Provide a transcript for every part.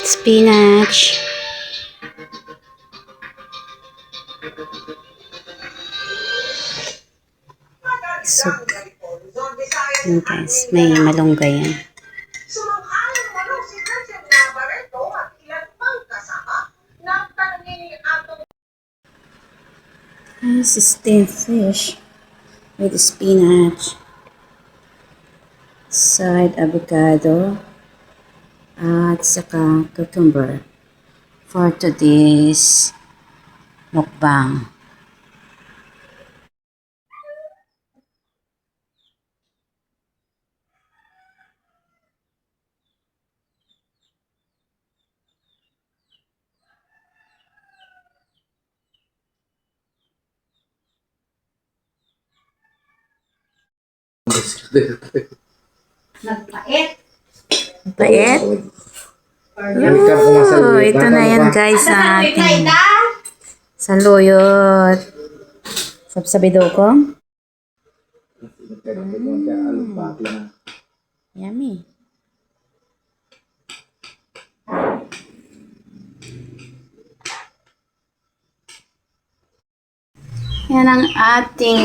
spinach, soup. Yun guys, may malunggay yan. This is steamed fish with spinach, side avocado, at saka cucumber for today's mukbang. Nagpait. Pait? Oh, ito na yan guys sa ating saluyot. Sabsabido ko. Yummy. Yan ang ating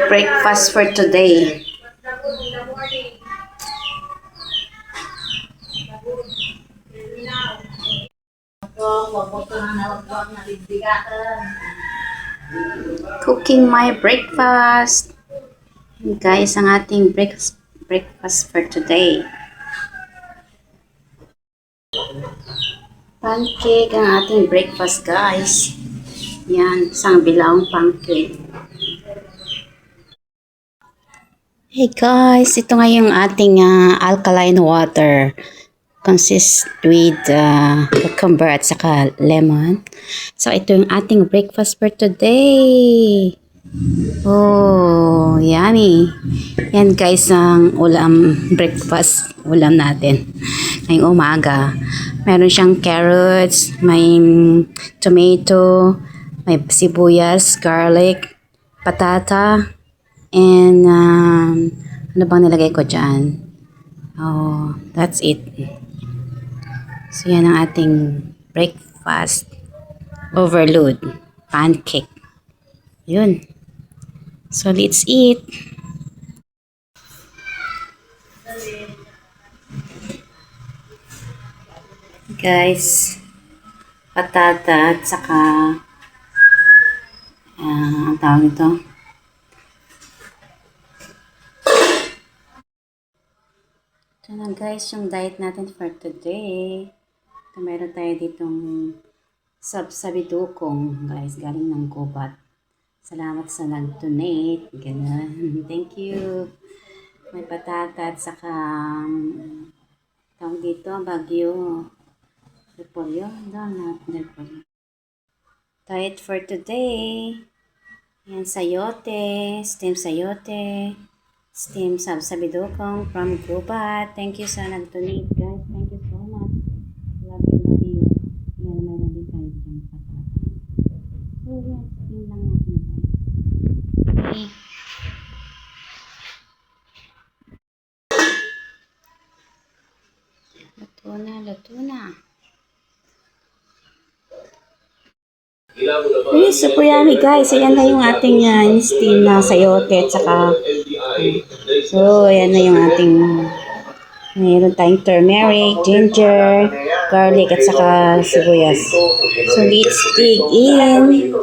breakfast for today. Cooking my breakfast. Guys, ang ating breakfast for today. Pancake ang ating breakfast guys. Yan, isang bilawang pancake. Hey guys, ito nga yung ating alkaline water. Consists with cucumber at saka lemon. So, ito yung ating breakfast for today. Oh, yummy. Yan guys, ang breakfast ulam natin. Ngayong umaga. Meron siyang carrots, may tomato, may sibuyas, garlic, patata, and ano bang nilagay ko dyan? Oh, that's it. So, yan ang ating breakfast overload pancake. Yun. So, let's eat. Guys, patata at saka ang tawag ito. Ito na guys, yung diet natin for today. Ito, meron tayo ditong sabsabidukong guys, galing ng gubat. Salamat sa nag-donate. Ganun. Thank you. May patata at saka tawag dito, bagyo. Repolyo. Repolyo. Diet for today. Yan, sayote. Steam sayote. Steam sabsabidukong from gubat. Thank you sa nag-donate guys. Thank you so much. Love you. Yan, mayroon din tayo dyan patata. So, yan. Steam lang natin guys. Okay. Luto na. Super yummy guys. Ayan na yung ating steam na sayote at saka so, ayan na yung ating mayroon tayong turmeric, ginger, garlic at saka sibuyas. So, let's dig in.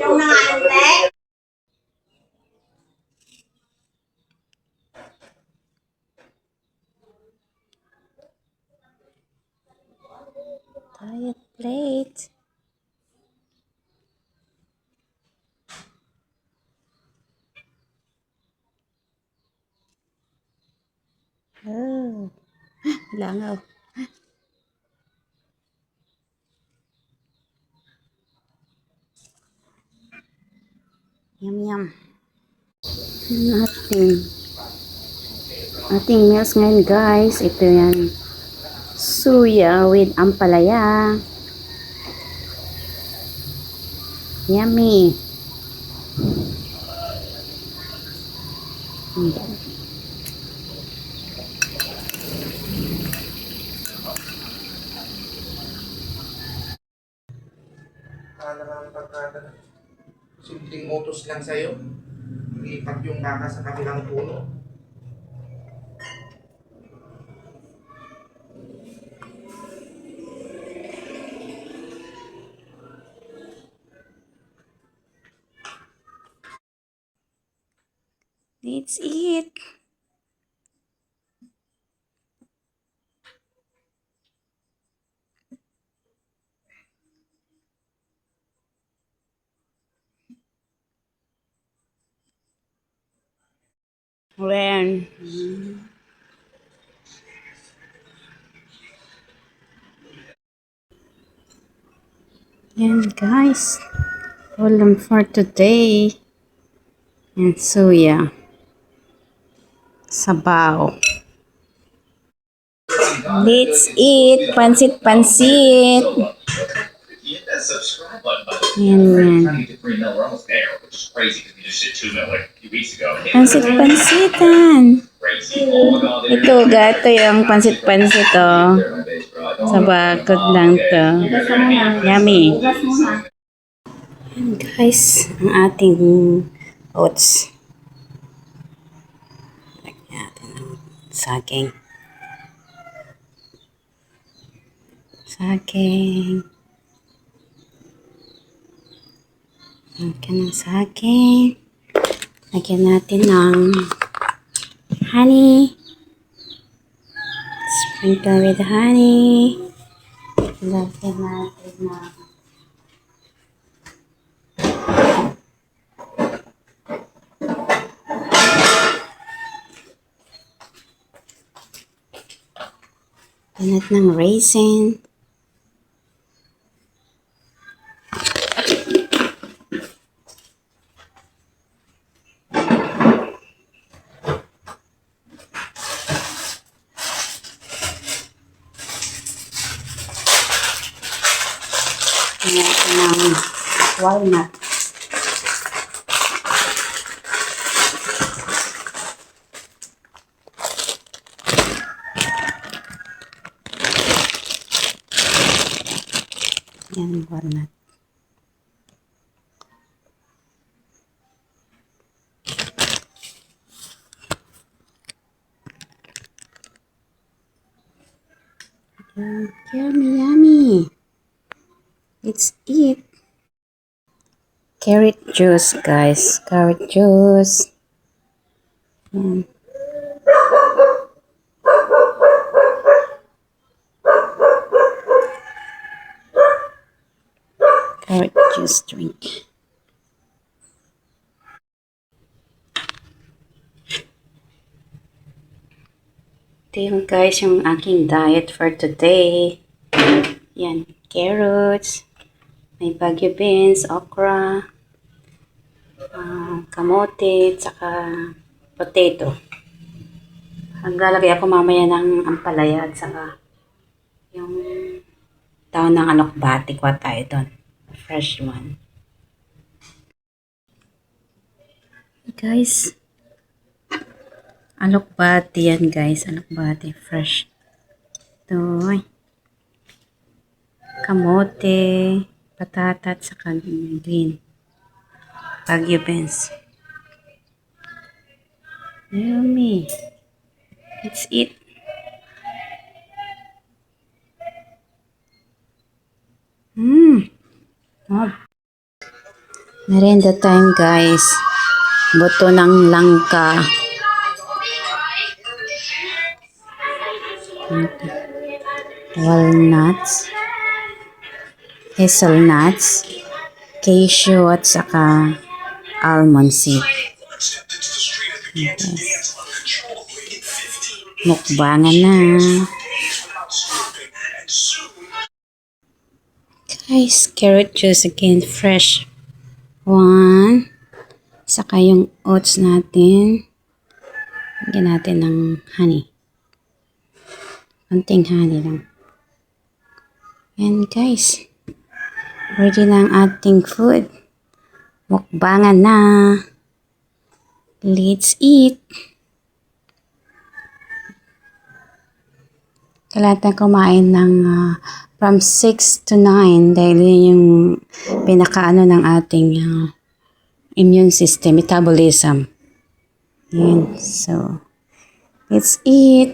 Diet plate. Oh, langaw. Yum yum. Ating meals ngayon guys. Ito yan. Suya with ampalaya. Yummy. sana lang pagkada. Simpleng utos lang sa'yo. Lipat yung baka sa kabilang puno. Let's eat. When? Yan guys. Ulam for today. And suya. Sabaw. Let's eat. Pansit-pansit. Hit that subscribe button. Yan yan. Trying to get 3 mil. We're almost there, which is crazy because we just did 2 mil like a few weeks ago. Pansit-pansitan. Crazy. Oh my god. Ito, gato yung pansit-pansit, oh. Sa bakod lang to. Yummy. Yan guys, ang ating oats. Lagyan natin ng saging. Saging. Lagyan ng saging. Lagyan natin ng honey. Sprinkle with honey. Lagyan natin ng pinat ng raisin. Pinat ng walnut. Yan, walnut. Yummy, yummy. Let's eat. Carrot juice, guys. Carrot juice. Yan. Carrot juice drink. Ito yung guys yung aking diet for today. Yan, carrots, may bagyo beans, okra, kamote, saka potato. Maglalagay ako mamaya ng ampalaya at saka yung taon ng alokbati ko tayo doon. Fresh one. Guys, alokbati yan guys. Alokbati. Fresh. Ito. Kamote, patata, at saka green. Bagyo beans. Yummy. Let's eat. Oh. Merienda time guys. Buto ng langka. Walnuts. Hazelnuts. Cashew at saka almond seed. Okay. Mukbangan na. Guys, carrot juice again, fresh. One. Saka yung oats natin. Lagyan natin ng honey. Konting honey lang. And guys, ready na ang ating food. Mukbangan na. Let's eat. Kailangan kumain ng from 6 to 9 dahil yun yung pinakaano ng ating immune system, metabolism. Yun. So, let's eat.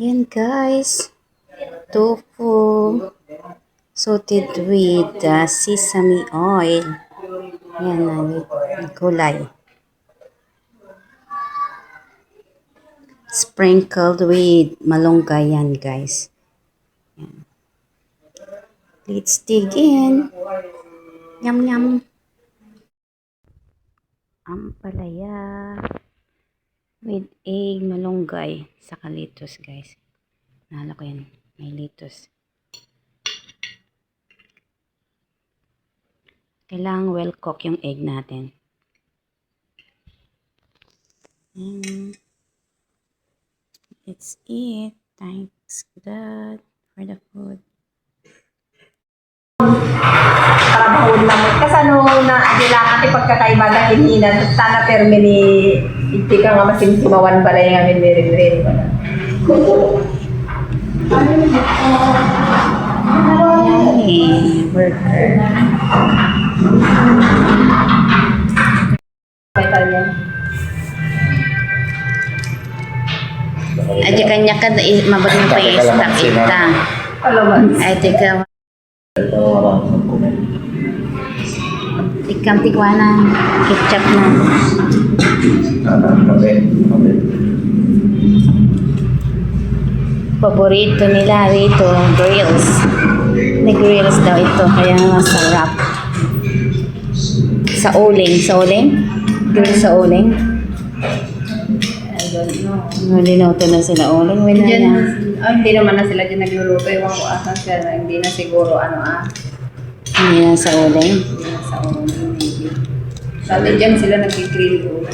Yan guys. Tofu. Sauteed with sesame oil. Yan na, gulay. Sprinkled with malunggay yan guys. Yan. Let's dig in. Yum yum. Ampalaya with egg, malunggay, saka lettuce guys. Nala ko yan, may lettuce. Kailangan well cook yung egg natin. Let's eat. Thanks God for the food. Trabahon lang. Kasano na adilangan ti pagkakaiba na hininan. Sana permi ni iti ka nga masimsimawan balay nga min rin. Hey, burger. Kaya yan. Aja kanya ka mabot mo pa istak ita. Alaman. Ay tika. Tikam tikwanan. Ketchup na. Paborito nila rito, grills. May grills daw ito, kaya masarap. Sa uling. Grill sa uling. I don't know. Nalinoto na sila uling. Wala Diyan, na. hindi naman na sila dyan nagluluto. Ewan ko asan sila. Hindi na siguro Hindi na sa uling. Hindi na sa ulo. Maybe. Dati dyan sila nag-grill ulo.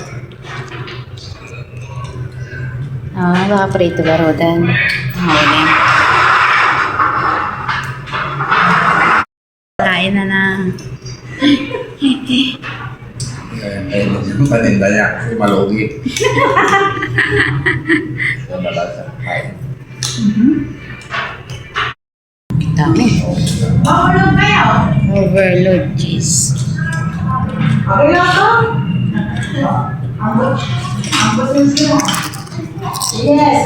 Baka prito garodan. Uling. Kain na na. Paninda niya kasi malugi. Malasa. Dami. Overload cheese. Yes,